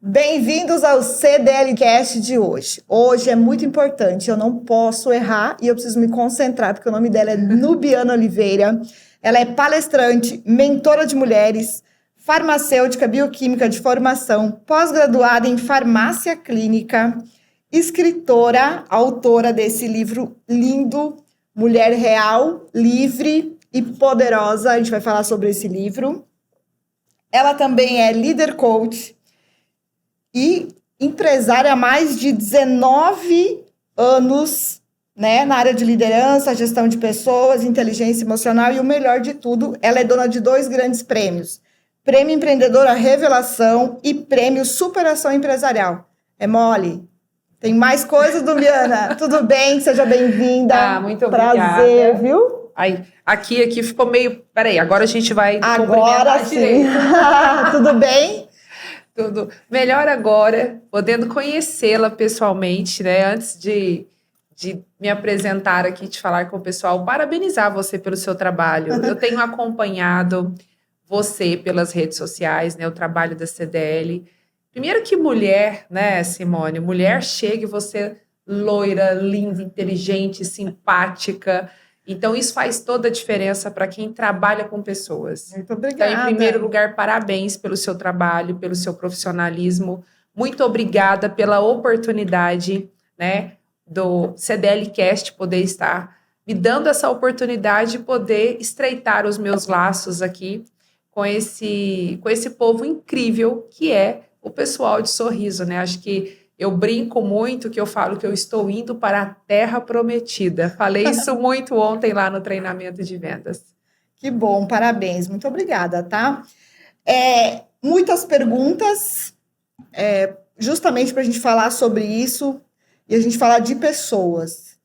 Bem-vindos ao CDLcast de hoje. Hoje é muito importante, eu não posso errar e eu preciso me concentrar, porque o nome dela é Nubiana Oliveira. Ela é palestrante, mentora de mulheres, farmacêutica bioquímica de formação, pós-graduada em farmácia clínica, escritora, autora desse livro lindo, Mulher Real, Livre e Poderosa. A gente vai falar sobre esse livro. Ela também é líder coach e empresária há mais de 19 anos, né, na área de liderança, gestão de pessoas, inteligência emocional e o melhor de tudo, ela é dona de 2 grandes prêmios. Prêmio Empreendedora Revelação e Prêmio Superação Empresarial. É mole? Tem mais coisas, Nubiana? Tudo bem? Seja bem-vinda. Muito obrigada. Prazer, viu? Aí, aqui ficou meio... Peraí, agora a gente vai agora sim. direito. Tudo bem? Tudo melhor agora, podendo conhecê-la pessoalmente, né? Antes de me apresentar aqui, de falar com o pessoal, parabenizar você pelo seu trabalho. Eu tenho acompanhado você pelas redes sociais, né? O trabalho da CDL. Primeiro que mulher, né, Simone? Mulher chega e você loira, linda, inteligente, simpática. Então, isso faz toda a diferença para quem trabalha com pessoas. Muito obrigada. Então, em primeiro lugar, parabéns pelo seu trabalho, pelo seu profissionalismo. Muito obrigada pela oportunidade, né, do CDLcast poder estar me dando essa oportunidade de poder estreitar os meus laços aqui com esse povo incrível que é o pessoal de Sorriso, né? Acho que eu brinco muito que eu falo que eu estou indo para a terra prometida. Falei isso muito ontem lá no treinamento de vendas. Que bom, parabéns. Muito obrigada, tá? Muitas perguntas, justamente para a gente falar sobre isso e a gente falar de pessoas.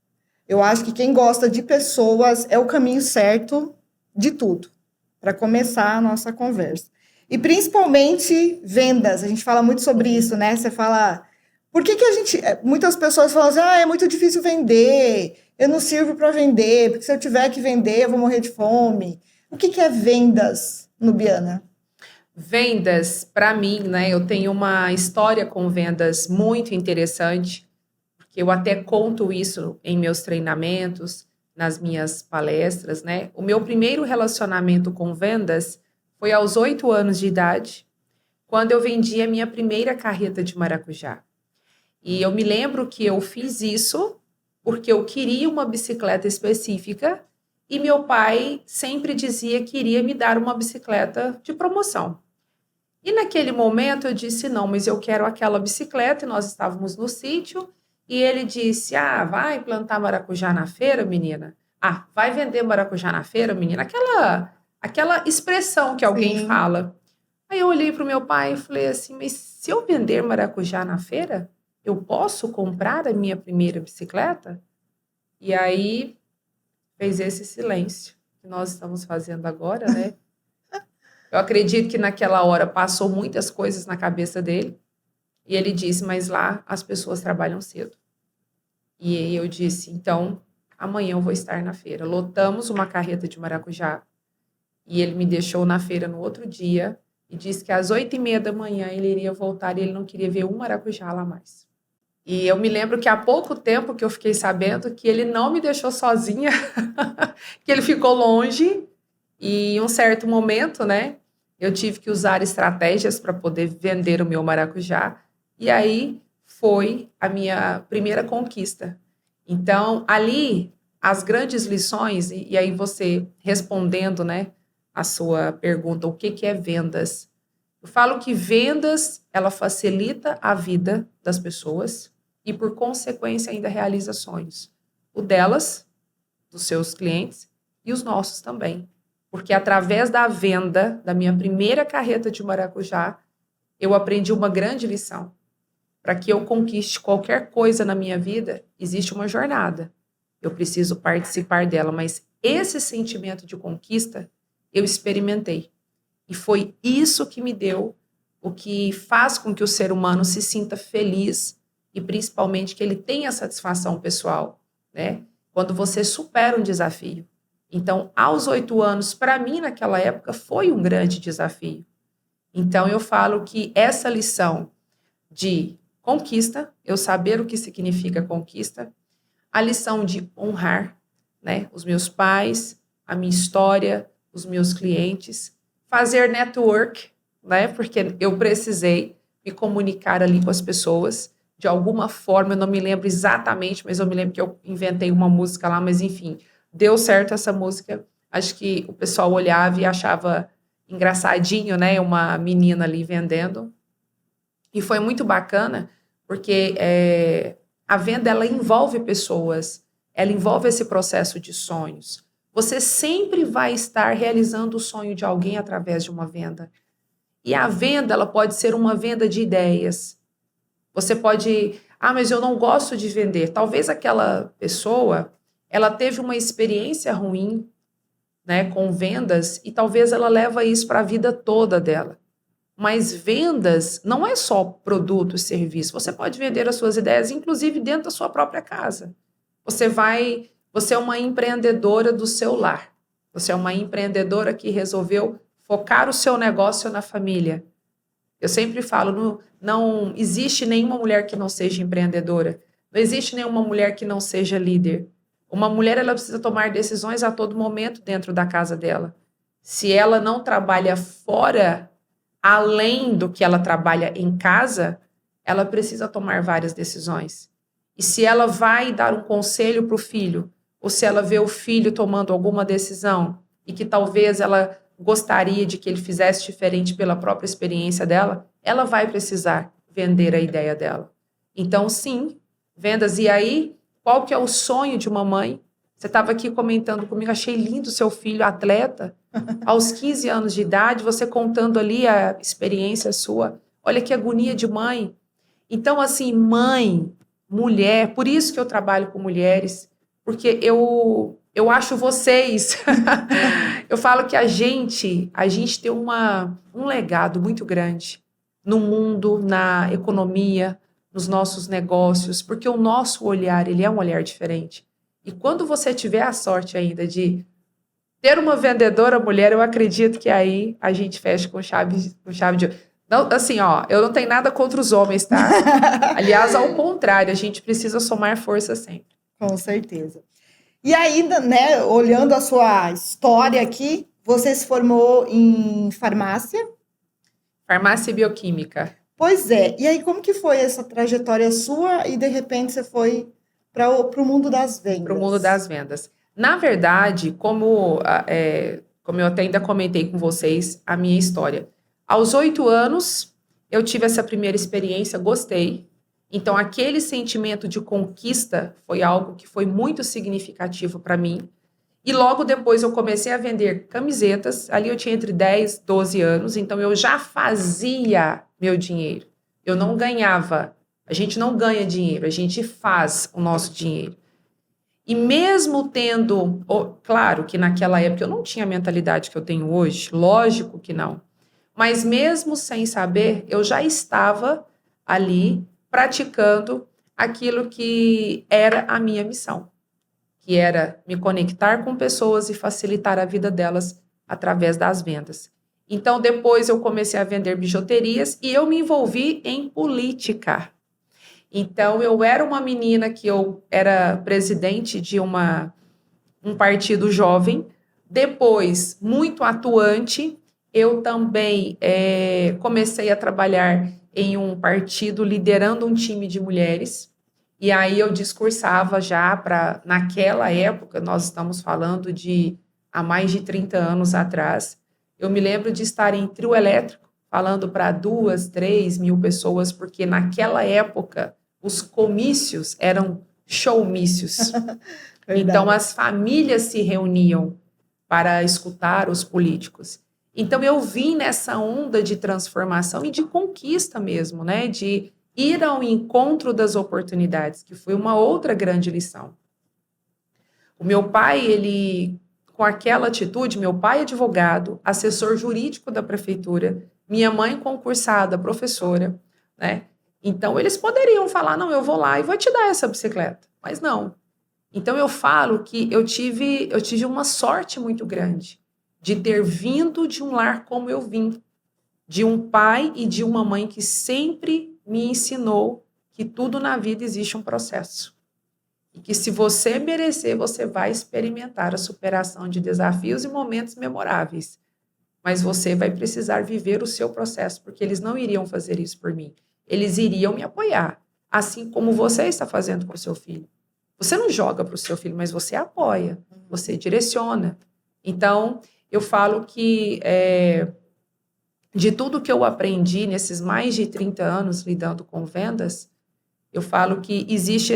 Eu acho que quem gosta de pessoas é o caminho certo de tudo, para começar a nossa conversa. E principalmente vendas, a gente fala muito sobre isso, né? Você fala... Por que a gente... Muitas pessoas falam assim, é muito difícil vender, eu não sirvo para vender, porque se eu tiver que vender, eu vou morrer de fome. O que é vendas, Nubiana? Vendas, para mim, né? Eu tenho uma história com vendas muito interessante, porque eu até conto isso em meus treinamentos, nas minhas palestras, né? O meu primeiro relacionamento com vendas foi aos 8 anos de idade, quando eu vendi a minha primeira carreta de maracujá. E eu me lembro que eu fiz isso porque eu queria uma bicicleta específica e meu pai sempre dizia que iria me dar uma bicicleta de promoção. E naquele momento eu disse, não, mas eu quero aquela bicicleta, e nós estávamos no sítio, e ele disse, vai plantar maracujá na feira, menina? Vai vender maracujá na feira, menina? Aquela expressão que alguém Sim. fala. Aí eu olhei para o meu pai e falei assim, mas se eu vender maracujá na feira, eu posso comprar a minha primeira bicicleta? E aí fez esse silêncio que nós estamos fazendo agora, né? Eu acredito que naquela hora passou muitas coisas na cabeça dele. E ele disse, mas lá as pessoas trabalham cedo. E aí eu disse, então amanhã eu vou estar na feira. Lotamos uma carreta de maracujá. E ele me deixou na feira no outro dia e disse que às 8h30 da manhã ele iria voltar e ele não queria ver um maracujá lá mais. E eu me lembro que há pouco tempo que eu fiquei sabendo que ele não me deixou sozinha, que ele ficou longe e em um certo momento, né, eu tive que usar estratégias para poder vender o meu maracujá e aí foi a minha primeira conquista. Então, ali, as grandes lições, e aí você respondendo, né, a sua pergunta, o que é vendas? Eu falo que vendas, ela facilita a vida das pessoas e, por consequência, ainda realiza sonhos. O delas, dos seus clientes, e os nossos também. Porque através da venda da minha primeira carreta de maracujá, eu aprendi uma grande lição. Para que eu conquiste qualquer coisa na minha vida, existe uma jornada. Eu preciso participar dela, mas esse sentimento de conquista eu experimentei. E foi isso que me deu o que faz com que o ser humano se sinta feliz e principalmente que ele tenha satisfação pessoal, né? Quando você supera um desafio. Então, aos 8 anos, para mim, naquela época, foi um grande desafio. Então, eu falo que essa lição de conquista, eu saber o que significa conquista, a lição de honrar, né, os meus pais, a minha história, os meus clientes, fazer network, né, porque eu precisei me comunicar ali com as pessoas, de alguma forma, eu não me lembro exatamente, mas eu me lembro que eu inventei uma música lá, mas enfim, deu certo essa música, acho que o pessoal olhava e achava engraçadinho, né, uma menina ali vendendo, e foi muito bacana, porque a venda, ela envolve pessoas, ela envolve esse processo de sonhos. Você sempre vai estar realizando o sonho de alguém através de uma venda. E a venda, ela pode ser uma venda de ideias. Você pode, mas eu não gosto de vender. Talvez aquela pessoa, ela teve uma experiência ruim, né, com vendas, e talvez ela leva isso para a vida toda dela. Mas vendas não é só produto e serviço. Você pode vender as suas ideias, inclusive dentro da sua própria casa. Você é uma empreendedora do seu lar. Você é uma empreendedora que resolveu focar o seu negócio na família. Eu sempre falo, não existe nenhuma mulher que não seja empreendedora. Não existe nenhuma mulher que não seja líder. Uma mulher, ela precisa tomar decisões a todo momento dentro da casa dela. Se ela não trabalha fora, além do que ela trabalha em casa, ela precisa tomar várias decisões. E se ela vai dar um conselho para o filho, ou se ela vê o filho tomando alguma decisão e que talvez ela gostaria de que ele fizesse diferente pela própria experiência dela, ela vai precisar vender a ideia dela. Então, sim, vendas. E aí, qual que é o sonho de uma mãe? Você estava aqui comentando comigo, achei lindo seu filho atleta, aos 15 anos de idade, você contando ali a experiência sua. Olha que agonia de mãe. Então, assim, mãe, mulher, por isso que eu trabalho com mulheres, porque eu acho vocês. Eu falo que a gente tem um legado muito grande no mundo, na economia, nos nossos negócios, porque o nosso olhar, ele é um olhar diferente. E quando você tiver a sorte ainda de ter uma vendedora mulher, eu acredito que aí a gente fecha com chave de ouro. Não, assim, eu não tenho nada contra os homens, tá? Aliás, ao contrário, a gente precisa somar força sempre. Com certeza. E ainda, né, olhando a sua história aqui, você se formou em farmácia? Farmácia e bioquímica. Pois é. E aí, como que foi essa trajetória sua e, de repente, você foi para o mundo das vendas? Para o mundo das vendas. Na verdade, como eu até ainda comentei com vocês, a minha história. Aos 8 anos, eu tive essa primeira experiência, gostei. Então, aquele sentimento de conquista foi algo que foi muito significativo para mim. E logo depois eu comecei a vender camisetas. Ali eu tinha entre 10 e 12 anos, então eu já fazia meu dinheiro. Eu não ganhava. A gente não ganha dinheiro, a gente faz o nosso dinheiro. E mesmo tendo... claro que naquela época eu não tinha a mentalidade que eu tenho hoje, lógico que não. Mas mesmo sem saber, eu já estava ali praticando aquilo que era a minha missão, que era me conectar com pessoas e facilitar a vida delas através das vendas. Então, depois eu comecei a vender bijuterias e eu me envolvi em política. Então, eu era uma menina que eu era presidente de um partido jovem, depois, muito atuante, eu também comecei a trabalhar em um partido liderando um time de mulheres, e aí eu discursava já naquela época, nós estamos falando de há mais de 30 anos atrás, eu me lembro de estar em trio elétrico, falando para 2, 3 mil pessoas, porque naquela época os comícios eram showmícios. Então as famílias se reuniam para escutar os políticos. Então eu vim nessa onda de transformação e de conquista mesmo, né? De ir ao encontro das oportunidades, que foi uma outra grande lição. O meu pai, ele, com aquela atitude, meu pai é advogado, assessor jurídico da prefeitura, minha mãe concursada, professora, né? Então, eles poderiam falar, não, eu vou lá e vou te dar essa bicicleta, mas não. Então, eu falo que eu tive uma sorte muito grande de ter vindo de um lar como eu vim, de um pai e de uma mãe que sempre me ensinou que tudo na vida existe um processo. E que se você merecer, você vai experimentar a superação de desafios e momentos memoráveis. Mas você vai precisar viver o seu processo, porque eles não iriam fazer isso por mim. Eles iriam me apoiar, assim como você está fazendo com o seu filho. Você não joga para o seu filho, mas você apoia, você direciona. Então, eu falo que de tudo que eu aprendi nesses mais de 30 anos lidando com vendas, eu falo que existe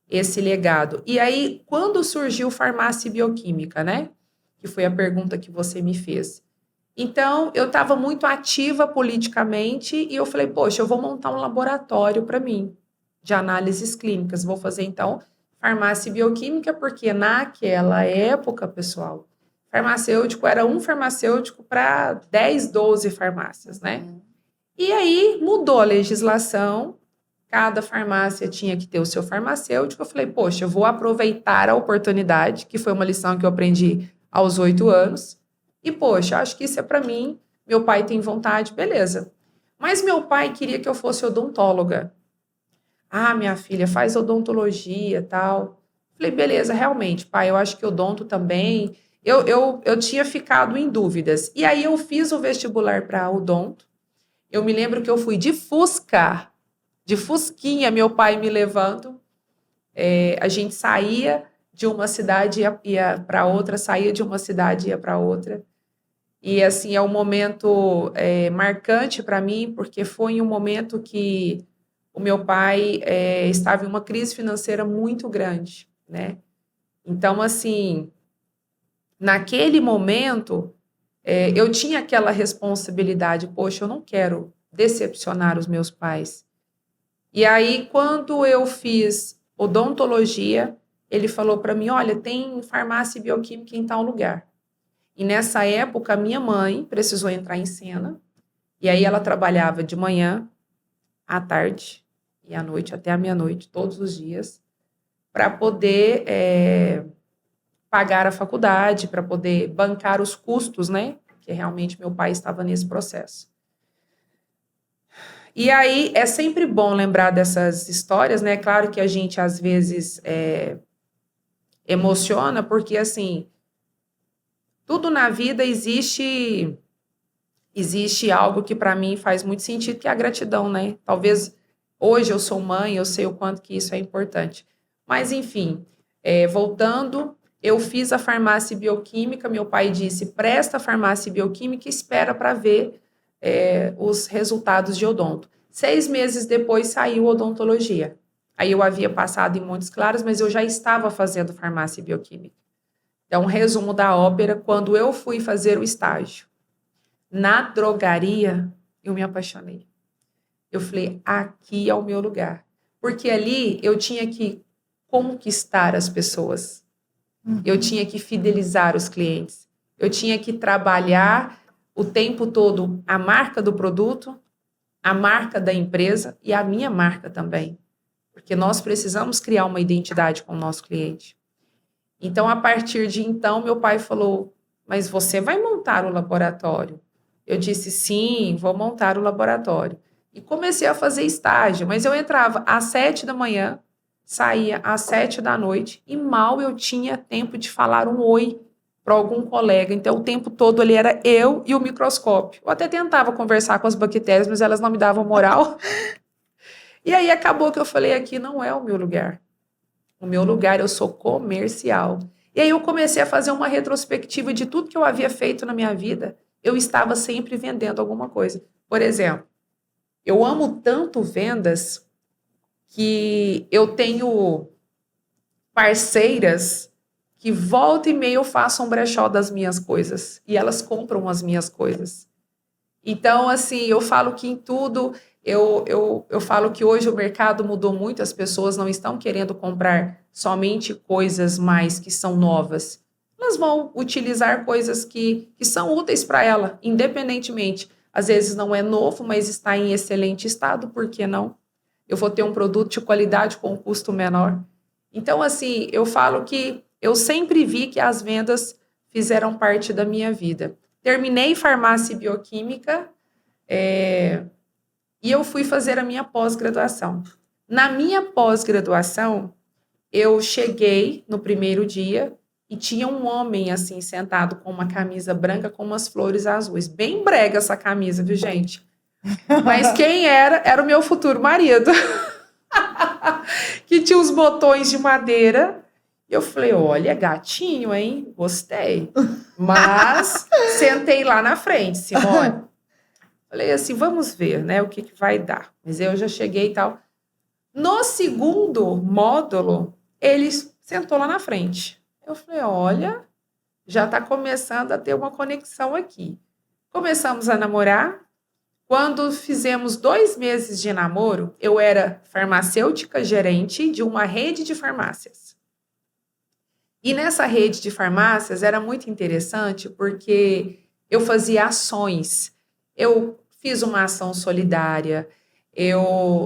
esse legado. E aí, quando surgiu farmácia e bioquímica, né? Que foi a pergunta que você me fez. Então, eu estava muito ativa politicamente e eu falei, poxa, eu vou montar um laboratório para mim, de análises clínicas. Vou fazer, então, farmácia e bioquímica, porque naquela época, pessoal, farmacêutico era um farmacêutico para 10, 12 farmácias, né? E aí, mudou a legislação, cada farmácia tinha que ter o seu farmacêutico. Eu falei, poxa, eu vou aproveitar a oportunidade, que foi uma lição que eu aprendi aos 8 anos. E, poxa, acho que isso é para mim. Meu pai tem vontade, beleza. Mas meu pai queria que eu fosse odontóloga. Ah, minha filha, faz odontologia e tal. Falei, beleza, realmente, pai, eu acho que odonto também. Eu tinha ficado em dúvidas. E aí eu fiz o vestibular para odonto. Eu me lembro que eu fui de Fusca, de Fusquinha, meu pai me levando. A gente saía de uma cidade ia para outra, saía de uma cidade ia para outra. E, assim, é um momento marcante para mim, porque foi um momento que o meu pai estava em uma crise financeira muito grande, né? Então, assim, naquele momento, eu tinha aquela responsabilidade, poxa, eu não quero decepcionar os meus pais. E aí, quando eu fiz odontologia, ele falou para mim, olha, tem farmácia e bioquímica em tal lugar. E nessa época, a minha mãe precisou entrar em cena, e aí ela trabalhava de manhã, à tarde e à noite, até a meia-noite, todos os dias, para poder pagar a faculdade, para poder bancar os custos, né? Porque realmente meu pai estava nesse processo. E aí, é sempre bom lembrar dessas histórias, né? Claro que a gente, às vezes, emociona, porque, assim, tudo na vida existe algo que para mim faz muito sentido, que é a gratidão, né? Talvez hoje eu sou mãe, eu sei o quanto que isso é importante. Mas, enfim, voltando, eu fiz a farmácia bioquímica, meu pai disse, presta a farmácia bioquímica e espera para ver os resultados de odonto. 6 meses depois saiu odontologia. Aí eu havia passado em Montes Claros, mas eu já estava fazendo farmácia bioquímica. Então, resumo da ópera, quando eu fui fazer o estágio na drogaria, eu me apaixonei. Eu falei, aqui é o meu lugar. Porque ali eu tinha que conquistar as pessoas. Eu tinha que fidelizar os clientes. Eu tinha que trabalhar o tempo todo a marca do produto, a marca da empresa e a minha marca também. Porque nós precisamos criar uma identidade com o nosso cliente. Então, a partir de então, meu pai falou, mas você vai montar o laboratório? Eu disse, sim, vou montar o laboratório. E comecei a fazer estágio, mas eu entrava às 7 da manhã, saía às 7 da noite e mal eu tinha tempo de falar um oi para algum colega. Então, o tempo todo ali era eu e o microscópio. Eu até tentava conversar com as bactérias, mas elas não me davam moral. E aí acabou que eu falei, aqui não é o meu lugar. O meu lugar, eu sou comercial. E aí eu comecei a fazer uma retrospectiva de tudo que eu havia feito na minha vida. Eu estava sempre vendendo alguma coisa. Por exemplo, eu amo tanto vendas que eu tenho parceiras que volta e meia eu faço um brechó das minhas coisas. E elas compram as minhas coisas. Então, assim, eu falo que em tudo... Eu falo que hoje o mercado mudou muito, as pessoas não estão querendo comprar somente coisas mais que são novas. Elas vão utilizar coisas que são úteis para ela, independentemente. Às vezes não é novo, mas está em excelente estado, por que não? Eu vou ter um produto de qualidade com um custo menor. Então, assim, eu falo que eu sempre vi que as vendas fizeram parte da minha vida. Terminei farmácia e bioquímica, E eu fui fazer a minha pós-graduação. Na minha pós-graduação, eu cheguei no primeiro dia e tinha um homem, assim, sentado com uma camisa branca com umas flores azuis. Bem brega essa camisa, viu, gente? Mas quem era? Era o meu futuro marido. Que tinha os botões de madeira. E eu falei, olha, gatinho, hein? Gostei. Mas sentei lá na frente, Simone. Falei assim, vamos ver, né, o que vai dar. Mas eu já cheguei e tal. No segundo módulo, ele sentou lá na frente. Eu falei, olha, já está começando a ter uma conexão aqui. Começamos a namorar. Quando fizemos 2 meses de namoro, eu era farmacêutica gerente de uma rede de farmácias. E nessa rede de farmácias era muito interessante porque eu fazia ações. Eu fiz uma ação solidária,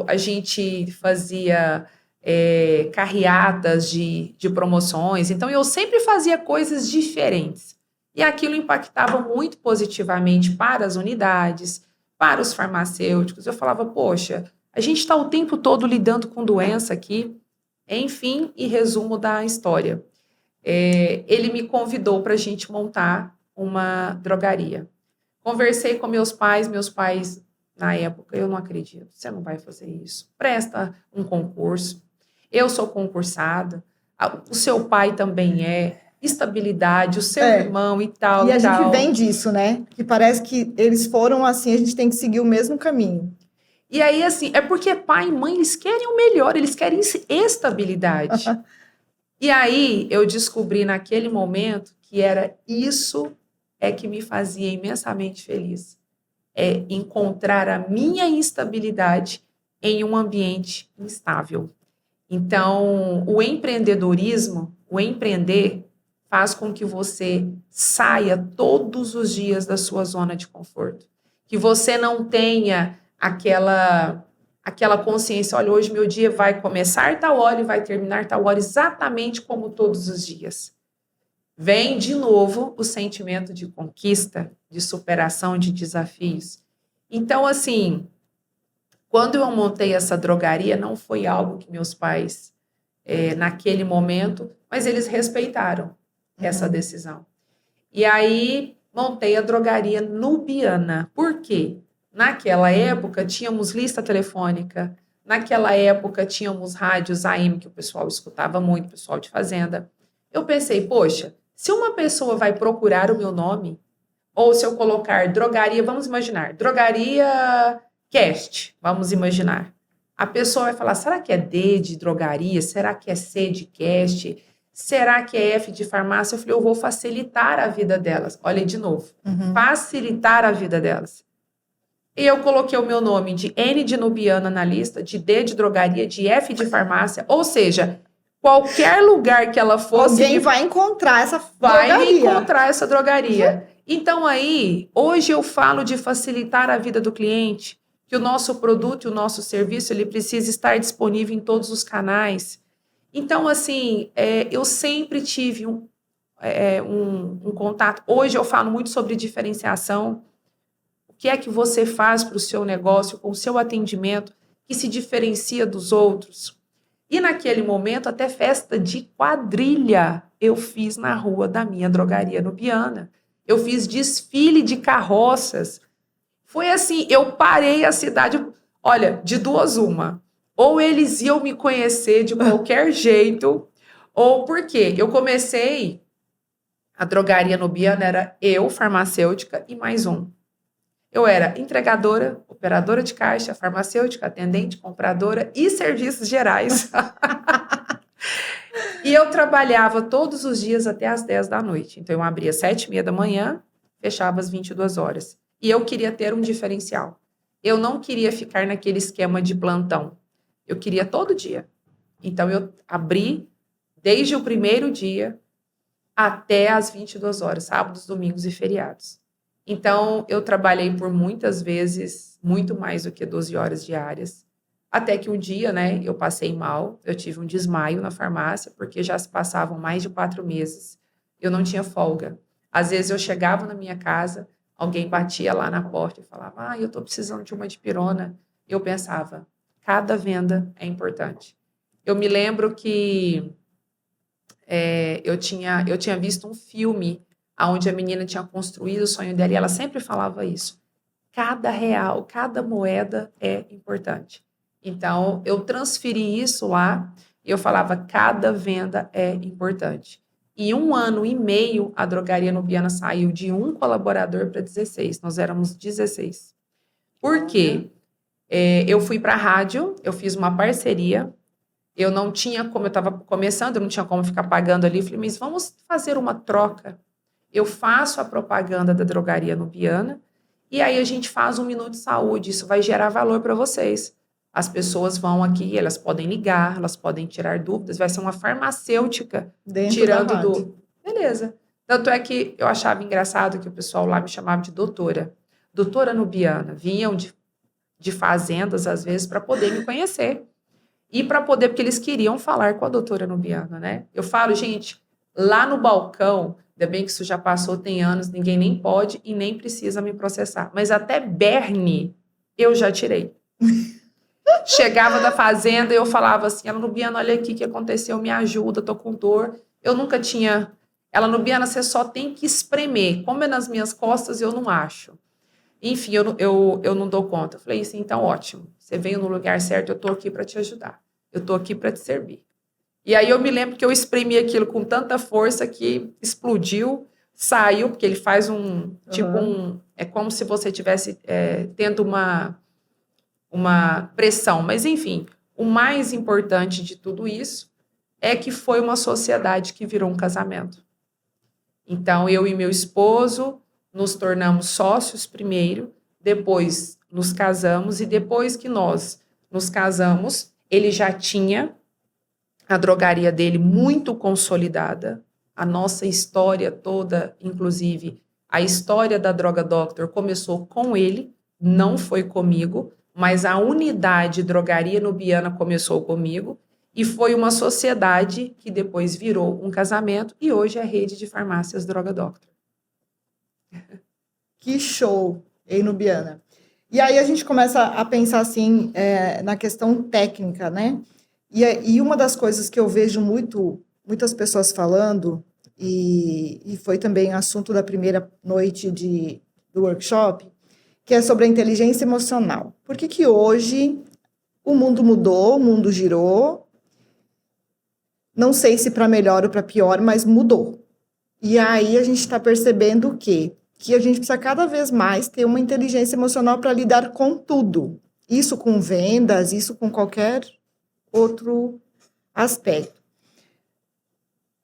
a gente fazia carreatas de promoções, então eu sempre fazia coisas diferentes. E aquilo impactava muito positivamente para as unidades, para os farmacêuticos. Eu falava, poxa, a gente está o tempo todo lidando com doença aqui. Enfim, e resumo da história. Ele me convidou para a gente montar uma drogaria. Conversei com meus pais, na época, eu não acredito, você não vai fazer isso. Presta um concurso. Eu sou concursada, o seu pai também estabilidade, o seu irmão e tal. E a gente vem disso, né? Que parece que eles foram assim, a gente tem que seguir o mesmo caminho. E aí, assim, é porque pai e mãe, eles querem o melhor, eles querem estabilidade. E aí, eu descobri naquele momento que era isso que me fazia imensamente feliz. Encontrar a minha instabilidade em um ambiente instável. Então, o empreendedorismo, o empreender, faz com que você saia todos os dias da sua zona de conforto. Que você não tenha aquela consciência, olha, hoje meu dia vai começar tal hora e vai terminar tal hora, exatamente como todos os dias. Vem de novo o sentimento de conquista, de superação, de desafios. Então, assim, quando eu montei essa drogaria, não foi algo que meus pais, naquele momento, mas eles respeitaram essa decisão. E aí, montei a drogaria Nubiana. Por quê? Naquela época, tínhamos lista telefônica. Naquela época, tínhamos rádios AM, que o pessoal escutava muito, o pessoal de fazenda. Eu pensei, poxa, se uma pessoa vai procurar o meu nome, ou se eu colocar drogaria, vamos imaginar, drogaria Cast, vamos imaginar. A pessoa vai falar, será que é D de drogaria? Será que é C de Cast? Será que é F de farmácia? Eu falei, eu vou facilitar a vida delas. Olha de novo, facilitar a vida delas. E eu coloquei o meu nome de N de Nubiana na lista, de D de drogaria, de F de farmácia, ou seja, qualquer lugar que ela fosse... Alguém vai encontrar essa drogaria. Vai encontrar essa drogaria. Então aí, hoje eu falo de facilitar a vida do cliente, que o nosso produto e o nosso serviço, ele precisa estar disponível em todos os canais. Então, assim, eu sempre tive um contato. Hoje eu falo muito sobre diferenciação. O que é que você faz para o seu negócio, com o seu atendimento, que se diferencia dos outros? E naquele momento, até festa de quadrilha eu fiz na rua da minha drogaria Nubiana. Eu fiz desfile de carroças. Foi assim, eu parei a cidade, olha, de duas uma. Ou eles iam me conhecer de qualquer jeito, ou porque eu comecei, a drogaria Nubiana era eu, farmacêutica, e mais um. Eu era entregadora, operadora de caixa, farmacêutica, atendente, compradora e serviços gerais. E eu trabalhava todos os dias até às 10 da noite. Então, eu abria às 7h30 da manhã, fechava às 22 horas. E eu queria ter um diferencial. Eu não queria ficar naquele esquema de plantão. Eu queria todo dia. Então, eu abri desde o primeiro dia até às 22 horas, sábados, domingos e feriados. Então, eu trabalhei por muitas vezes, muito mais do que 12 horas diárias, até que um dia, né, eu passei mal, eu tive um desmaio na farmácia, porque já se passavam mais de 4 meses, eu não tinha folga. Às vezes eu chegava na minha casa, alguém batia lá na porta e falava, eu tô precisando de uma dipirona. eu pensava, cada venda é importante. Eu me lembro que eu tinha visto um filme onde a menina tinha construído o sonho dela e ela sempre falava isso. Cada real, cada moeda é importante. Então, eu transferi isso lá e eu falava, cada venda é importante. E 1 ano e meio, a Drogaria Nubiana saiu de 1 colaborador para 16. Nós éramos 16. Por quê? Eu fui para a rádio, eu fiz uma parceria, eu não tinha como, eu estava começando, eu não tinha como ficar pagando ali, falei, mas vamos fazer uma troca. Eu faço a propaganda da Drogaria Nubiana e aí a gente faz 1 minuto de saúde, isso vai gerar valor para vocês. As pessoas vão aqui, elas podem ligar, elas podem tirar dúvidas, vai ser uma farmacêutica Dentro tirando da rádio. Beleza. Tanto é que eu achava engraçado que o pessoal lá me chamava de doutora. Doutora Nubiana. Vinham de fazendas, às vezes, para poder me conhecer. E para poder, porque eles queriam falar com a doutora Nubiana, né? Eu falo, gente, lá no balcão, ainda bem que isso já passou, tem anos, ninguém nem pode e nem precisa me processar. Mas até berne eu já tirei. Chegava da fazenda e eu falava assim, ela, Nubiana, olha aqui o que aconteceu, me ajuda, tô com dor. Eu nunca tinha... Ela, Nubiana, você só tem que espremer. Como é nas minhas costas, eu não acho. Enfim, eu não dou conta. Eu falei assim, então ótimo. Você veio no lugar certo, eu tô aqui para te ajudar. Eu tô aqui para te servir. E aí eu me lembro que eu espremi aquilo com tanta força que explodiu, saiu, porque ele faz é como se você estivesse tendo uma pressão. Mas, enfim, o mais importante de tudo isso é que foi uma sociedade que virou um casamento. Então, eu e meu esposo nos tornamos sócios primeiro, depois nos casamos, e depois que nós nos casamos, ele já tinha a drogaria dele muito consolidada, a nossa história toda, inclusive a história da Droga Doctor começou com ele, não foi comigo, mas a unidade Drogaria Nubiana começou comigo, e foi uma sociedade que depois virou um casamento, e hoje é a rede de farmácias Droga Doctor. Que show, hein, Nubiana? E aí a gente começa a pensar assim na questão técnica, né? E uma das coisas que eu vejo muitas pessoas falando, e foi também assunto da primeira noite do workshop, que é sobre a inteligência emocional. Por que hoje o mundo mudou, o mundo girou? Não sei se para melhor ou para pior, mas mudou. E aí a gente está percebendo o quê? Que a gente precisa cada vez mais ter uma inteligência emocional para lidar com tudo. Isso com vendas, isso com qualquer outro aspecto.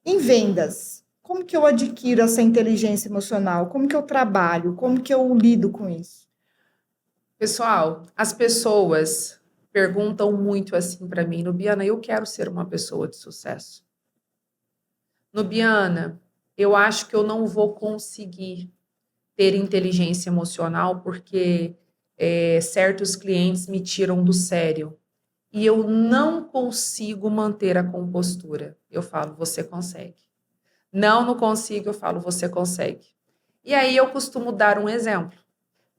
Em vendas, como que eu adquiro essa inteligência emocional? Como que eu trabalho? Como que eu lido com isso? Pessoal, as pessoas perguntam muito assim para mim, Nubiana, eu quero ser uma pessoa de sucesso. Nubiana, eu acho que eu não vou conseguir ter inteligência emocional porque certos clientes me tiram do sério e eu não consigo manter a compostura. Eu falo, você consegue. Não consigo, eu falo, você consegue. E aí eu costumo dar um exemplo.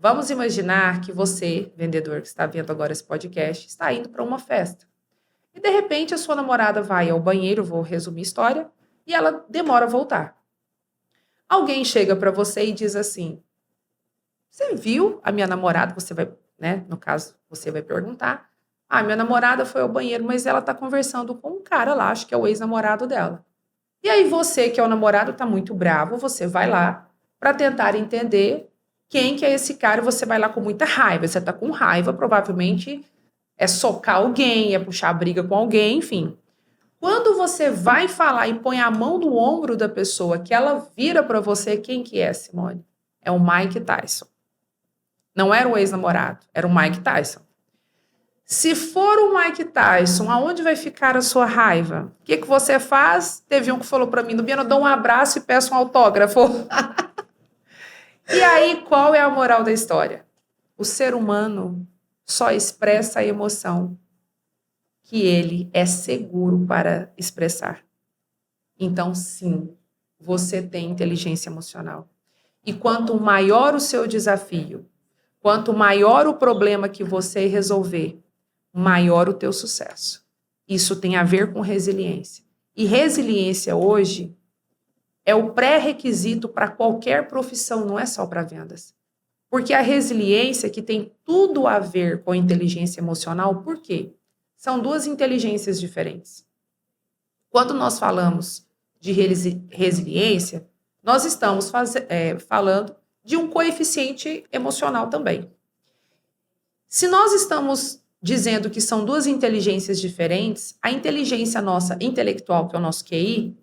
Vamos imaginar que você, vendedor que está vendo agora esse podcast, está indo para uma festa. E de repente a sua namorada vai ao banheiro, vou resumir a história, e ela demora a voltar. Alguém chega para você e diz assim, você viu a minha namorada? Você vai, né? No caso, você vai perguntar. Minha namorada foi ao banheiro, mas ela está conversando com um cara lá, acho que é o ex-namorado dela. E aí você, que é o namorado, está muito bravo, você vai lá para tentar entender quem que é esse cara, você vai lá com muita raiva. Você está com raiva, provavelmente é socar alguém, é puxar briga com alguém, enfim. Quando você vai falar e põe a mão no ombro da pessoa, que ela vira para você, quem que é, Simone? É o Mike Tyson. Não era o ex-namorado, era o Mike Tyson. Se for o Mike Tyson, aonde vai ficar a sua raiva? O que você faz? Teve um que falou para mim, Nubiana, eu dou um abraço e peço um autógrafo. E aí, qual é a moral da história? O ser humano só expressa a emoção que ele é seguro para expressar. Então, sim, você tem inteligência emocional. E quanto maior o seu desafio, Quanto maior o problema que você resolver, maior o teu sucesso. Isso tem a ver com resiliência. E resiliência hoje é o pré-requisito para qualquer profissão, não é só para vendas. Porque a resiliência, que tem tudo a ver com a inteligência emocional, por quê? São duas inteligências diferentes. Quando nós falamos de resiliência, nós estamos falando de um coeficiente emocional também. Se nós estamos dizendo que são duas inteligências diferentes, a inteligência nossa intelectual, que é o nosso QI,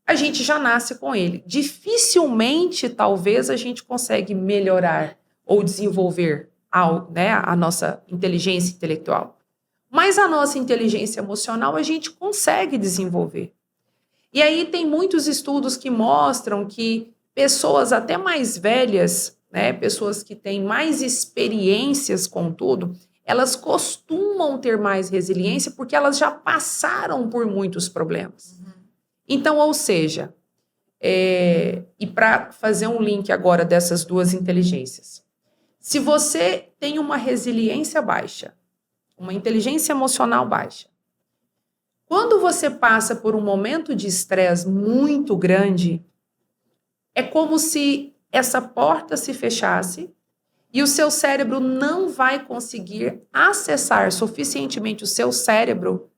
a gente já nasce com ele. Dificilmente, talvez, a gente consegue melhorar ou desenvolver a nossa inteligência intelectual. Mas a nossa inteligência emocional a gente consegue desenvolver. E aí tem muitos estudos que mostram que pessoas até mais velhas, né, pessoas que têm mais experiências com tudo, elas costumam ter mais resiliência porque elas já passaram por muitos problemas. Então, ou seja, e para fazer um link agora dessas duas inteligências, se você tem uma resiliência baixa, uma inteligência emocional baixa, quando você passa por um momento de estresse muito grande, é como se essa porta se fechasse e o seu cérebro não vai conseguir acessar suficientemente o seu cérebro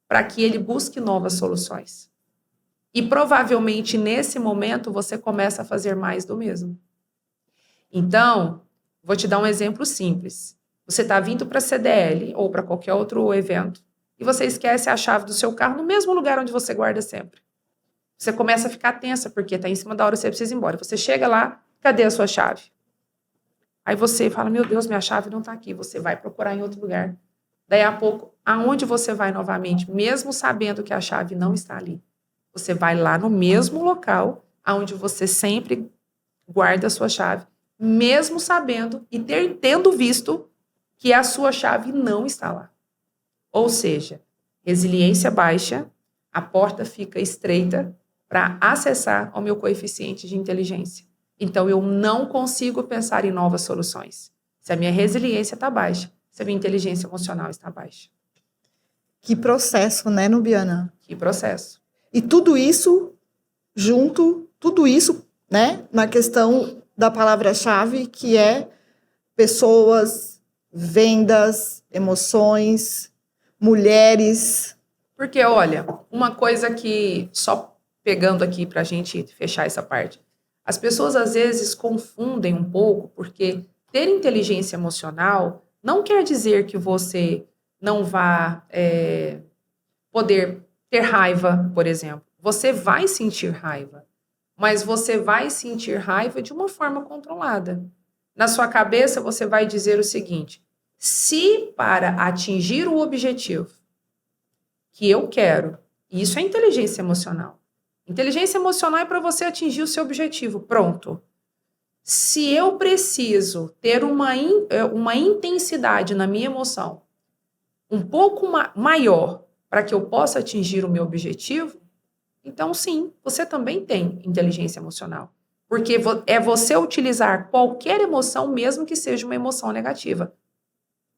para que ele busque novas soluções. E provavelmente nesse momento você começa a fazer mais do mesmo. Então, vou te dar um exemplo simples. Você está vindo para a CDL ou para qualquer outro evento e você esquece a chave do seu carro no mesmo lugar onde você guarda sempre. Você começa a ficar tensa porque está em cima da hora, você precisa ir embora. Você chega lá, cadê a sua chave? Aí você fala, meu Deus, minha chave não está aqui. Você vai procurar em outro lugar. Daí a pouco, aonde você vai novamente, mesmo sabendo que a chave não está ali? Você vai lá no mesmo local onde você sempre guarda a sua chave, mesmo sabendo e tendo visto que a sua chave não está lá. Ou seja, resiliência baixa, a porta fica estreita para acessar ao meu coeficiente de inteligência. Então, eu não consigo pensar em novas soluções. Se a minha resiliência está baixa, se a minha inteligência emocional está baixa. Que processo, né, Nubiana? Que processo. E tudo isso né, na questão da palavra-chave, que é pessoas, vendas, emoções, mulheres. Porque, olha, uma coisa que, só pegando aqui para a gente fechar essa parte, as pessoas às vezes confundem um pouco, porque ter inteligência emocional não quer dizer que você não vá poder ter raiva, por exemplo. Você vai sentir raiva, mas você vai sentir raiva de uma forma controlada. Na sua cabeça, você vai dizer o seguinte: se para atingir o objetivo que eu quero, isso é inteligência emocional. Inteligência emocional é para você atingir o seu objetivo, pronto. Se eu preciso ter uma intensidade na minha emoção um pouco maior para que eu possa atingir o meu objetivo, então sim, você também tem inteligência emocional. Porque é você utilizar qualquer emoção, mesmo que seja uma emoção negativa,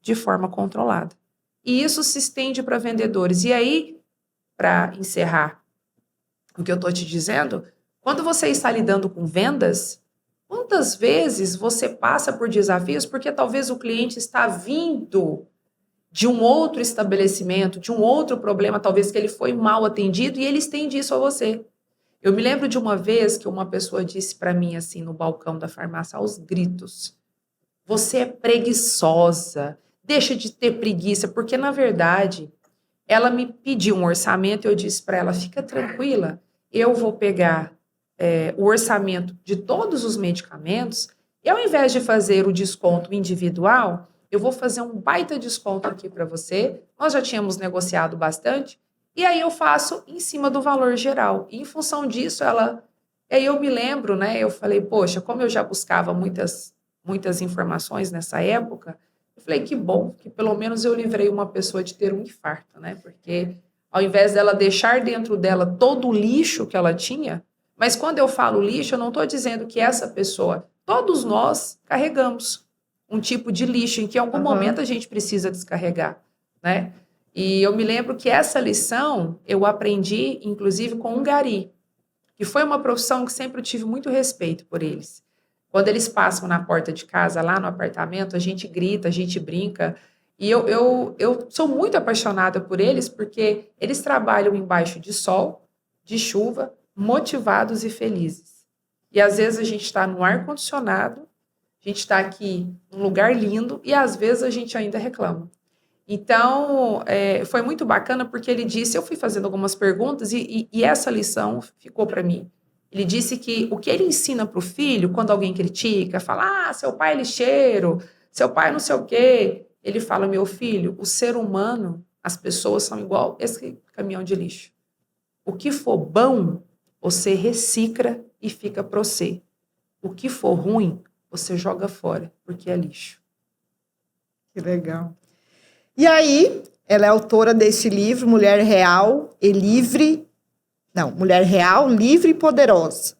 de forma controlada. E isso se estende para vendedores. E aí, para encerrar o que eu estou te dizendo, quando você está lidando com vendas, quantas vezes você passa por desafios porque talvez o cliente está vindo de um outro estabelecimento, de um outro problema, talvez que ele foi mal atendido e ele estende isso a você. Eu me lembro de uma vez que uma pessoa disse para mim assim no balcão da farmácia, aos gritos: você é preguiçosa, deixa de ter preguiça, porque na verdade ela me pediu um orçamento e eu disse para ela, fica tranquila, eu vou pegar o orçamento de todos os medicamentos e ao invés de fazer o desconto individual, eu vou fazer um baita desconto aqui para você, nós já tínhamos negociado bastante, e aí eu faço em cima do valor geral. E em função disso, aí eu me lembro, né, eu falei, poxa, como eu já buscava muitas informações nessa época, eu falei, que bom, que pelo menos eu livrei uma pessoa de ter um infarto, né, porque ao invés dela deixar dentro dela todo o lixo que ela tinha, mas quando eu falo lixo, eu não estou dizendo que essa pessoa, todos nós carregamos um tipo de lixo em que em algum momento a gente precisa descarregar, né? E eu me lembro que essa lição eu aprendi, inclusive, com um gari, que foi uma profissão que sempre eu tive muito respeito por eles. Quando eles passam na porta de casa, lá no apartamento, a gente grita, a gente brinca. E eu sou muito apaixonada por eles, porque eles trabalham embaixo de sol, de chuva, motivados e felizes. E às vezes a gente está no ar-condicionado, a gente está aqui num lugar lindo, e às vezes a gente ainda reclama. Então, foi muito bacana, porque ele disse, eu fui fazendo algumas perguntas, e essa lição ficou para mim. Ele disse que o que ele ensina para o filho, quando alguém critica, fala, seu pai é lixeiro, seu pai não sei o quê. Ele fala, meu filho, o ser humano, as pessoas são igual esse caminhão de lixo. O que for bom, você recicla e fica para você. O que for ruim, você joga fora, porque é lixo. Que legal. E aí, ela é autora deste livro, Mulher Real, Livre e Poderosa.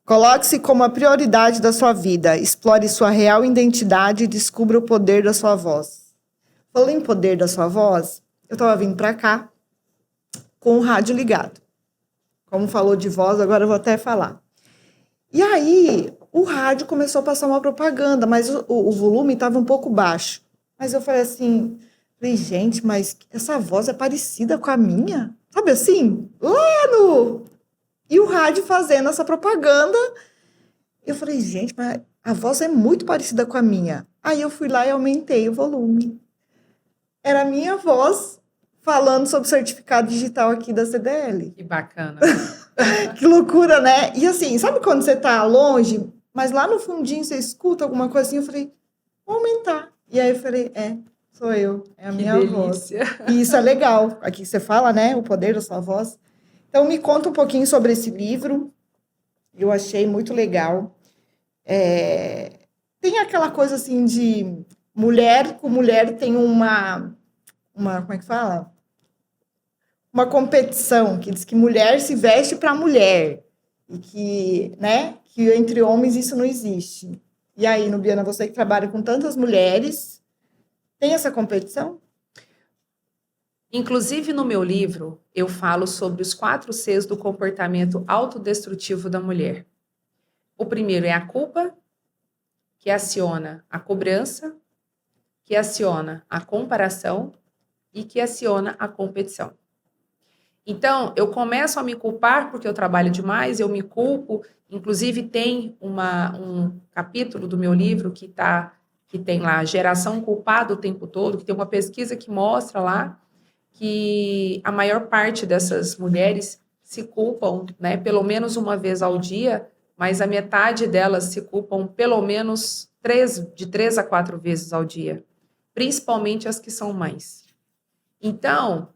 Coloque-se como a prioridade da sua vida, explore sua real identidade e descubra o poder da sua voz. Falando em poder da sua voz, eu estava vindo para cá com o rádio ligado. Como falou de voz, agora eu vou até falar. E aí, o rádio começou a passar uma propaganda, mas o volume estava um pouco baixo. Mas eu falei assim, gente, mas essa voz é parecida com a minha? Sabe assim? E o rádio fazendo essa propaganda. Eu falei, gente, mas a voz é muito parecida com a minha. Aí eu fui lá e aumentei o volume. Era a minha voz falando sobre o certificado digital aqui da CDL. Que bacana. Que loucura, né? E assim, sabe quando você tá longe, mas lá no fundinho você escuta alguma coisa assim? Eu falei, vou aumentar. E aí eu falei, sou eu, é a minha voz. E isso é legal. Aqui você fala, né? O poder da sua voz. Então, me conta um pouquinho sobre esse livro. Eu achei muito legal. Tem aquela coisa assim de mulher com mulher tem uma como é que fala? Uma competição que diz que mulher se veste para mulher e que, né, que entre homens isso não existe. E aí, Nubiana, você que trabalha com tantas mulheres, tem essa competição? Inclusive, no meu livro, eu falo sobre os 4 Cs do comportamento autodestrutivo da mulher. O primeiro é a culpa, que aciona a cobrança, que aciona a comparação e que aciona a competição. Então, eu começo a me culpar porque eu trabalho demais, eu me culpo. Inclusive, tem um capítulo do meu livro que tem lá geração culpada o tempo todo, que tem uma pesquisa que mostra lá que a maior parte dessas mulheres se culpam, né, pelo menos uma vez ao dia, mas a metade delas se culpam pelo menos de 3 a 4 vezes ao dia, principalmente as que são mães. Então,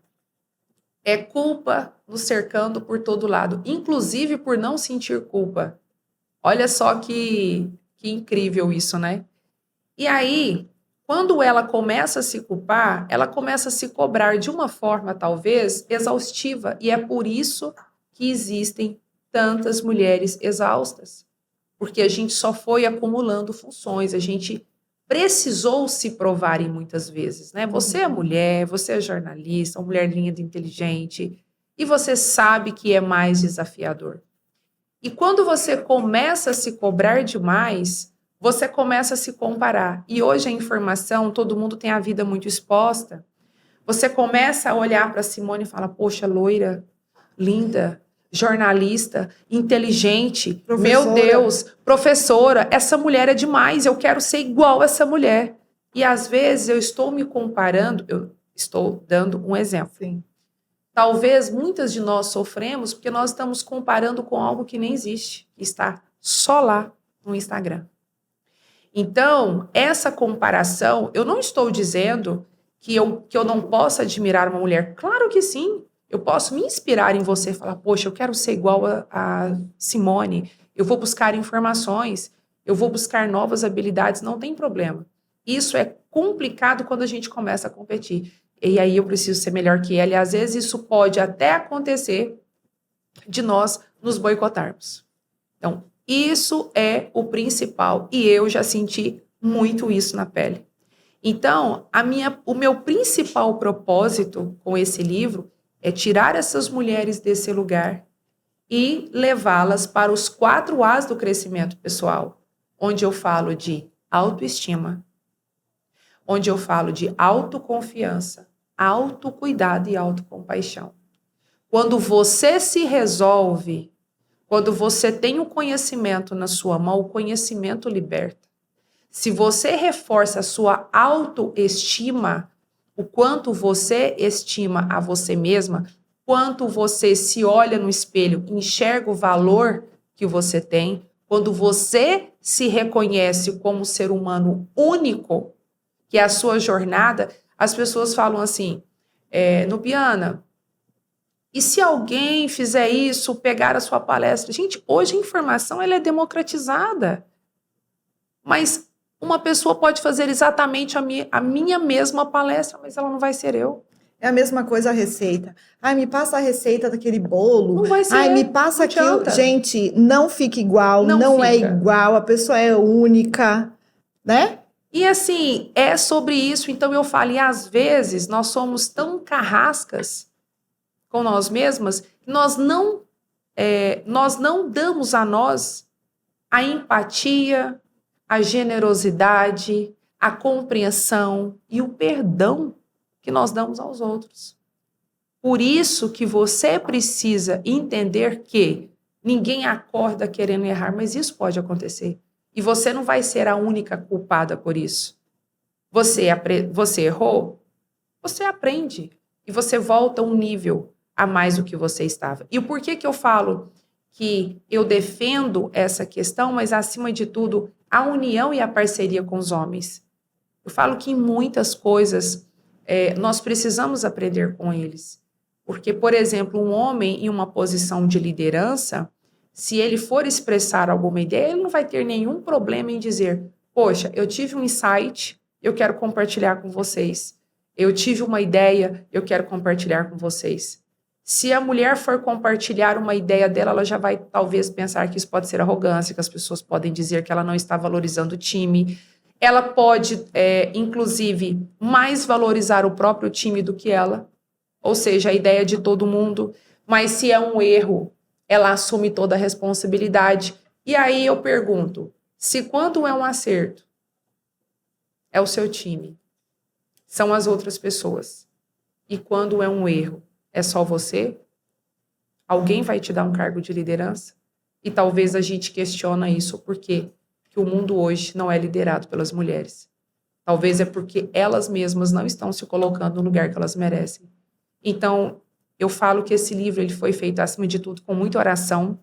é culpa nos cercando por todo lado, inclusive por não sentir culpa. Olha só que incrível isso, né? E aí, quando ela começa a se culpar, ela começa a se cobrar de uma forma, talvez, exaustiva. E é por isso que existem tantas mulheres exaustas. Porque a gente só foi acumulando funções, a gente precisou se provar muitas vezes, né? Você é mulher, você é jornalista, uma mulher linda, inteligente, e você sabe que é mais desafiador. E quando você começa a se cobrar demais, você começa a se comparar. E hoje a informação, todo mundo tem a vida muito exposta. Você começa a olhar para Simone e fala, poxa, loira, linda, jornalista, inteligente, Professora. Meu Deus, professora, essa mulher é demais, eu quero ser igual a essa mulher. E às vezes eu estou me comparando, eu estou dando um exemplo. Sim. Talvez muitas de nós sofremos porque nós estamos comparando com algo que nem existe, que está só lá no Instagram. Então, essa comparação, eu não estou dizendo que eu não possa admirar uma mulher. Claro que sim. Eu posso me inspirar em você e falar, poxa, eu quero ser igual a Simone. Eu vou buscar informações, eu vou buscar novas habilidades, não tem problema. Isso é complicado quando a gente começa a competir. E aí eu preciso ser melhor que ela. E às vezes isso pode até acontecer de nós nos boicotarmos. Então, isso é o principal. E eu já senti muito isso na pele. Então, o meu principal propósito com esse livro é tirar essas mulheres desse lugar e levá-las para os 4 As do crescimento pessoal, onde eu falo de autoestima, onde eu falo de autoconfiança, autocuidado e autocompaixão. Quando você se resolve, quando você tem o conhecimento na sua mão, o conhecimento liberta. Se você reforça a sua autoestima, o quanto você estima a você mesma, quanto você se olha no espelho, enxerga o valor que você tem, quando você se reconhece como ser humano único, que é a sua jornada, as pessoas falam assim, Nubiana, e se alguém fizer isso, pegar a sua palestra? Gente, hoje a informação ela é democratizada, mas uma pessoa pode fazer exatamente a minha mesma palestra, mas ela não vai ser eu. É a mesma coisa a receita. Ai, me passa a receita daquele bolo. Não vai ser. Ai, me passa aquilo. Adianta. Gente, não fica igual, não fica. é igual, a pessoa é única, né? E assim, é sobre isso. Então eu falo, e às vezes nós somos tão carrascas com nós mesmas, que nós não damos a nós a empatia, a generosidade, a compreensão e o perdão que nós damos aos outros. Por isso que você precisa entender que ninguém acorda querendo errar, mas isso pode acontecer. E você não vai ser a única culpada por isso. Você errou, você aprende e você volta um nível a mais do que você estava. E o porquê que eu falo que eu defendo essa questão, mas acima de tudo, a união e a parceria com os homens. Eu falo que em muitas coisas nós precisamos aprender com eles. Porque, por exemplo, um homem em uma posição de liderança, se ele for expressar alguma ideia, ele não vai ter nenhum problema em dizer, poxa, eu tive um insight, eu quero compartilhar com vocês. Eu tive uma ideia, eu quero compartilhar com vocês. Se a mulher for compartilhar uma ideia dela, ela já vai talvez pensar que isso pode ser arrogância, que as pessoas podem dizer que ela não está valorizando o time. Ela pode, inclusive, mais valorizar o próprio time do que ela. Ou seja, a ideia de todo mundo. Mas se é um erro, ela assume toda a responsabilidade. E aí eu pergunto, se quando é um acerto, é o seu time, são as outras pessoas. E quando é um erro, é só você? Alguém vai te dar um cargo de liderança? E talvez a gente questiona isso. Por quê? Porque o mundo hoje não é liderado pelas mulheres. Talvez é porque elas mesmas não estão se colocando no lugar que elas merecem. Então, eu falo que esse livro ele foi feito, acima de tudo, com muita oração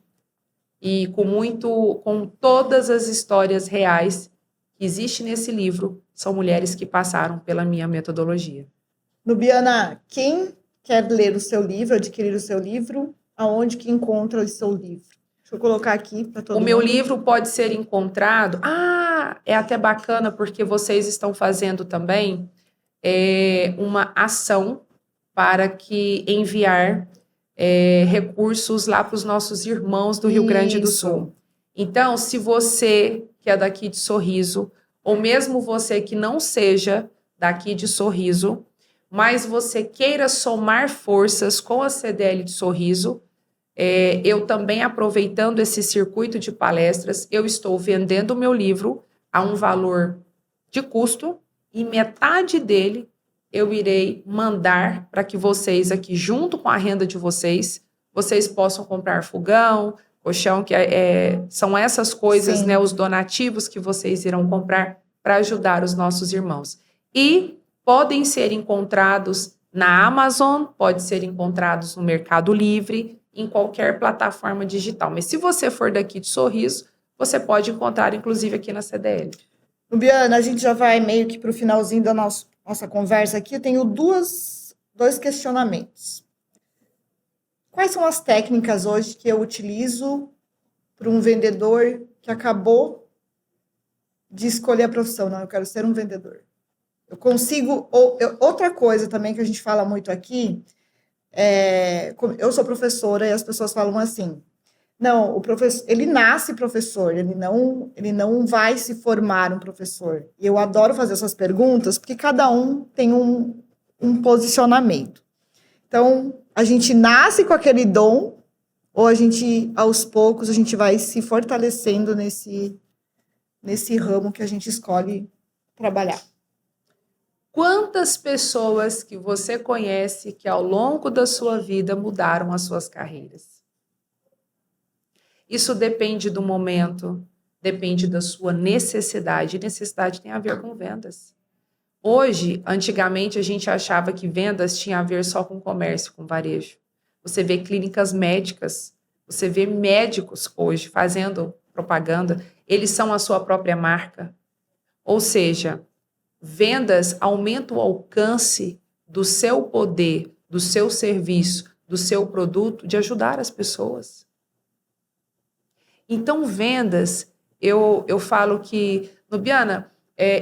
e com todas as histórias reais que existem nesse livro, são mulheres que passaram pela minha metodologia. Nubiana, quem quer ler o seu livro, adquirir o seu livro, aonde que encontra o seu livro? Deixa eu colocar aqui para todo mundo. O meu livro pode ser encontrado... é até bacana porque vocês estão fazendo também uma ação para que enviar recursos lá para os nossos irmãos do Rio Grande do Sul. Então, se você que é daqui de Sorriso, ou mesmo você que não seja daqui de Sorriso, mas você queira somar forças com a CDL de Sorriso, eu também, aproveitando esse circuito de palestras, eu estou vendendo o meu livro a um valor de custo e metade dele eu irei mandar para que vocês aqui, junto com a renda de vocês possam comprar fogão, colchão, que são essas coisas, né, os donativos que vocês irão comprar para ajudar os nossos irmãos. E podem ser encontrados na Amazon, pode ser encontrados no Mercado Livre, em qualquer plataforma digital. Mas se você for daqui de Sorriso, você pode encontrar, inclusive, aqui na CDL. Nubiana, a gente já vai meio que para o finalzinho da nossa conversa aqui. Eu tenho dois questionamentos. Quais são as técnicas hoje que eu utilizo para um vendedor que acabou de escolher a profissão? Não, eu quero ser um vendedor. Eu consigo... outra coisa também que a gente fala muito aqui, eu sou professora e as pessoas falam assim, Não, o professor, ele nasce professor, ele não vai se formar um professor. E eu adoro fazer essas perguntas, porque cada um tem um posicionamento. Então, a gente nasce com aquele dom, ou a gente, aos poucos, a gente vai se fortalecendo nesse ramo que a gente escolhe trabalhar. Quantas pessoas que você conhece que ao longo da sua vida mudaram as suas carreiras? Isso depende do momento, depende da sua necessidade. E necessidade tem a ver com vendas. Hoje, antigamente, a gente achava que vendas tinha a ver só com comércio, com varejo. Você vê clínicas médicas, você vê médicos hoje fazendo propaganda, eles são a sua própria marca. Ou seja, vendas aumentam o alcance do seu poder, do seu serviço, do seu produto, de ajudar as pessoas. Então, vendas, eu falo que, Nubiana,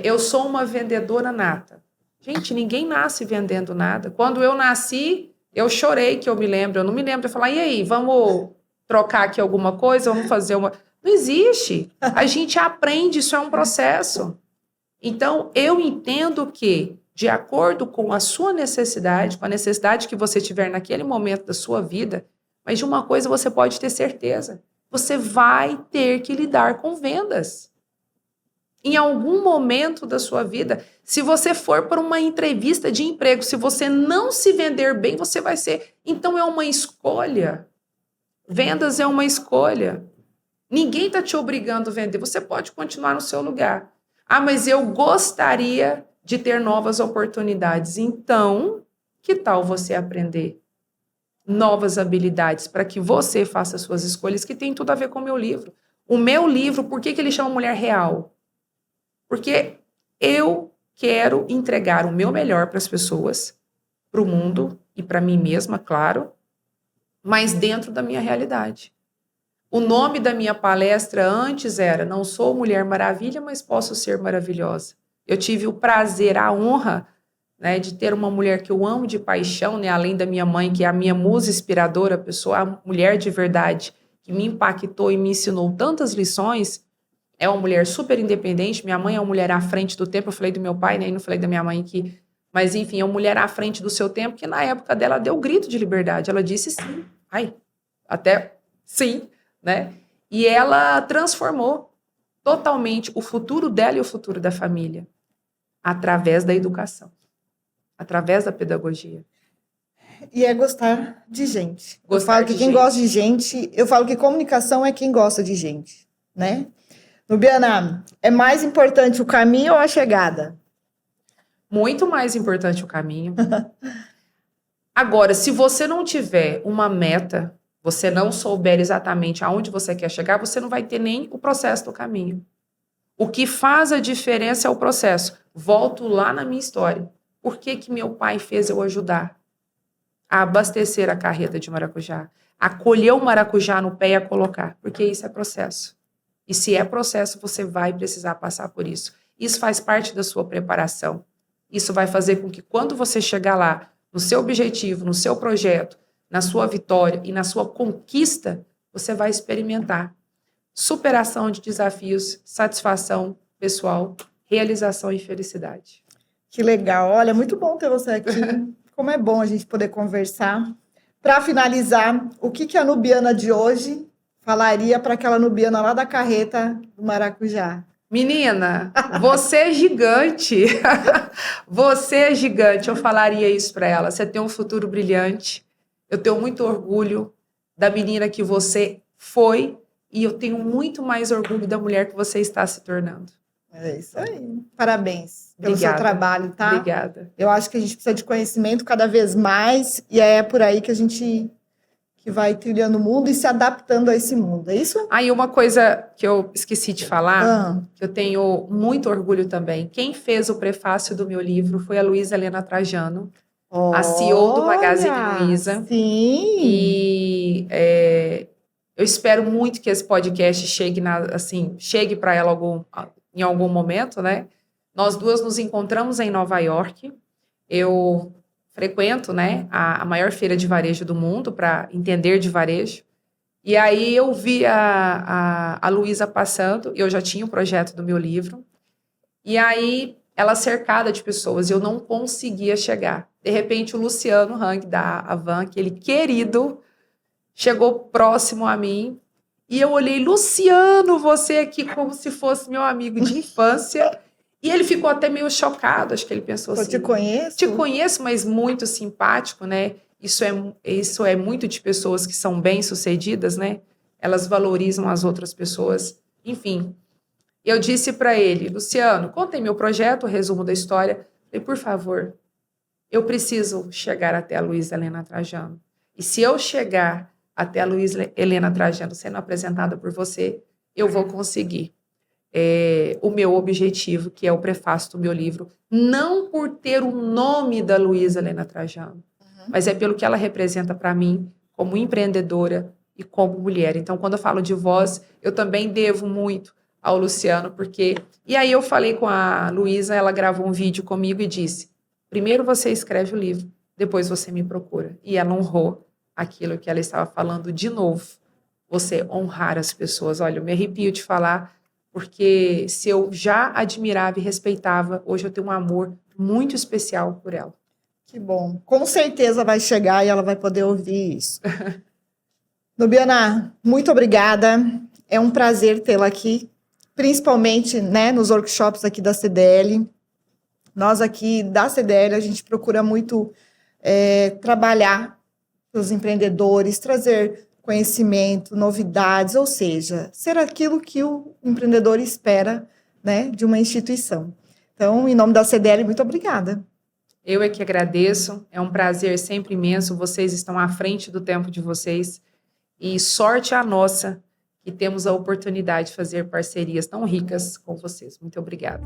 eu sou uma vendedora nata. Gente, ninguém nasce vendendo nada. Quando eu nasci, eu chorei, que eu me lembro. Eu não me lembro de falar, e aí, vamos trocar aqui alguma coisa? Vamos fazer uma... Não existe. A gente aprende, isso é um processo. Então, eu entendo que, de acordo com a sua necessidade, com a necessidade que você tiver naquele momento da sua vida, mas de uma coisa você pode ter certeza. Você vai ter que lidar com vendas. Em algum momento da sua vida, se você for para uma entrevista de emprego, se você não se vender bem, você vai ser. Então é uma escolha. Vendas é uma escolha. Ninguém está te obrigando a vender. Você pode continuar no seu lugar. Ah, mas eu gostaria de ter novas oportunidades. Então, que tal você aprender novas habilidades para que você faça suas escolhas, que tem tudo a ver com o meu livro. O meu livro, por que ele chama Mulher Real? Porque eu quero entregar o meu melhor para as pessoas, para o mundo e para mim mesma, claro, mas dentro da minha realidade. O nome da minha palestra antes era Não Sou Mulher Maravilha, mas posso ser maravilhosa. Eu tive o prazer, a honra, né, de ter uma mulher que eu amo de paixão, né, além da minha mãe, que é a minha musa inspiradora, a pessoa, a mulher de verdade, que me impactou e me ensinou tantas lições. É uma mulher super independente. Minha mãe é uma mulher à frente do tempo. Eu falei do meu pai, né, e não falei da minha mãe aqui. Mas, enfim, é uma mulher à frente do seu tempo, que na época dela deu grito de liberdade. Ela disse sim. Ai, até sim, né? E ela transformou totalmente o futuro dela e o futuro da família através da educação. Através da pedagogia. E é gostar de gente. Eu falo que quem gosta de gente, eu falo que comunicação é quem gosta de gente, né? Nubiana, é mais importante o caminho ou a chegada? Muito mais importante o caminho. Agora, se você não tiver uma meta, você não souber exatamente aonde você quer chegar, você não vai ter nem o processo do caminho. O que faz a diferença é o processo. Volto lá na minha história. Por que meu pai fez eu ajudar a abastecer a carreta de maracujá? A colher o maracujá no pé e a colocar. Porque isso é processo. E se é processo, você vai precisar passar por isso. Isso faz parte da sua preparação. Isso vai fazer com que quando você chegar lá, no seu objetivo, no seu projeto, na sua vitória e na sua conquista, você vai experimentar superação de desafios, satisfação pessoal, realização e felicidade. Que legal. Olha, muito bom ter você aqui. Como é bom a gente poder conversar. Para finalizar, o que a Nubiana de hoje falaria para aquela Nubiana lá da carreta do maracujá? Menina, você é gigante. Você é gigante. Eu falaria isso para ela. Você tem um futuro brilhante. Eu tenho muito orgulho da menina que você foi e eu tenho muito mais orgulho da mulher que você está se tornando. É isso aí. Parabéns pelo Obrigada. seu trabalho, tá? Obrigada. Eu acho que a gente precisa de conhecimento cada vez mais e é por aí que a gente vai trilhando o mundo e se adaptando a esse mundo, é isso? Aí uma coisa que eu esqueci de falar, que eu tenho muito orgulho também. Quem fez o prefácio do meu livro foi a Luísa Helena Trajano, a CEO do Magazine Luiza. Sim! E eu espero muito que esse podcast chegue para ela em algum momento, né? Nós duas nos encontramos em Nova York. Eu frequento, né, a maior feira de varejo do mundo para entender de varejo. E aí eu vi a Luísa passando, eu já tinha o projeto do meu livro, e aí ela cercada de pessoas, eu não conseguia chegar. De repente o Luciano Hang, da Avan, aquele querido, chegou próximo a mim, e eu olhei, Luciano, você aqui como se fosse meu amigo de infância, e ele ficou até meio chocado, acho que ele pensou assim... Eu te conheço? Te conheço, mas muito simpático, né? Isso é muito de pessoas que são bem-sucedidas, né? Elas valorizam as outras pessoas. Enfim, eu disse para ele, Luciano, contei meu projeto, o resumo da história. Falei, por favor, eu preciso chegar até a Luísa Helena Trajano. E se eu chegar até a Luísa Helena Trajano sendo apresentada por você, eu vou conseguir o meu objetivo, que é o prefácio do meu livro, não por ter o nome da Luísa Helena Trajano, mas é pelo que ela representa para mim como empreendedora e como mulher. Então, quando eu falo de voz, eu também devo muito ao Luciano, porque... E aí eu falei com a Luísa, ela gravou um vídeo comigo e disse, primeiro você escreve o livro, depois você me procura. E ela honrou aquilo que ela estava falando de novo. Você honrar as pessoas. Olha, eu me arrepio de falar, porque se eu já admirava e respeitava, hoje eu tenho um amor muito especial por ela. Que bom. Com certeza vai chegar e ela vai poder ouvir isso. Nubiana, muito obrigada. É um prazer tê-la aqui, principalmente, né, nos workshops aqui da CDL. Nós aqui da CDL, a gente procura muito trabalhar para os empreendedores, trazer conhecimento, novidades, ou seja, ser aquilo que o empreendedor espera, né, de uma instituição. Então, em nome da CDL, muito obrigada. Eu é que agradeço, é um prazer sempre imenso, vocês estão à frente do tempo de vocês, e sorte a nossa, que temos a oportunidade de fazer parcerias tão ricas com vocês. Muito obrigada.